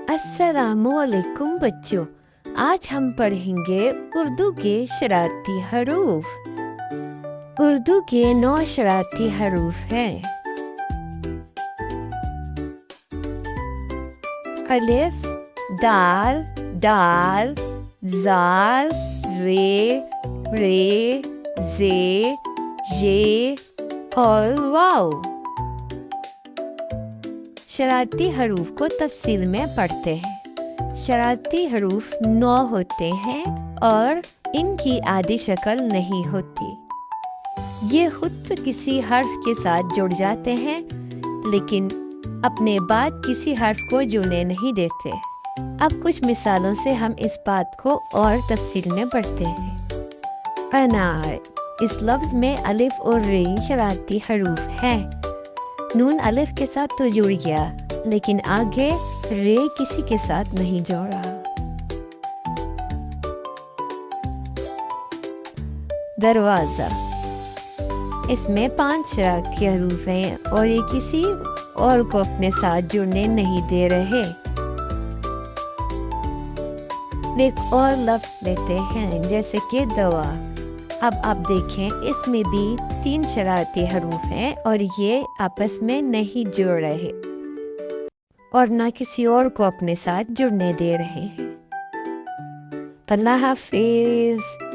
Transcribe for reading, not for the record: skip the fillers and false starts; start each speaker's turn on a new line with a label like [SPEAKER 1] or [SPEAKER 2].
[SPEAKER 1] السلام علیکم بچوں، آج ہم پڑھیں گے اردو کے شرارتی حروف۔ اردو کے 9 شرارتی حروف ہیں۔ الف، دال، ڈال، زال، رے، رے، زے، یہ اور واو۔ شرارتی حروف کو تفصیل میں پڑھتے ہیں۔ شرارتی حروف 9 ہوتے ہیں اور ان کی عادی شکل نہیں ہوتی۔ یہ خود تو کسی حرف کے ساتھ جڑ جاتے ہیں لیکن اپنے بعد کسی حرف کو جڑنے نہیں دیتے۔ اب کچھ مثالوں سے ہم اس بات کو اور تفصیل میں پڑھتے ہیں۔ انار، اس لفظ میں الف اور رے شرارتی حروف ہیں۔ نون الف کے ساتھ تو جڑ گیا لیکن آگے رے کسی کے ساتھ نہیں جوڑا۔ دروازہ، اس میں 5 شرارتی حروف ہیں اور یہ کسی اور کو اپنے ساتھ جڑنے نہیں دے رہے۔ ایک اور لفظ لیتے ہیں جیسے کہ دوا۔ اب آپ دیکھیں اس میں بھی 3 شرارتی حروف ہیں اور یہ آپس میں نہیں جڑ رہے اور نہ کسی اور کو اپنے ساتھ جڑنے دے رہے ہیں۔ اللہ حافظ۔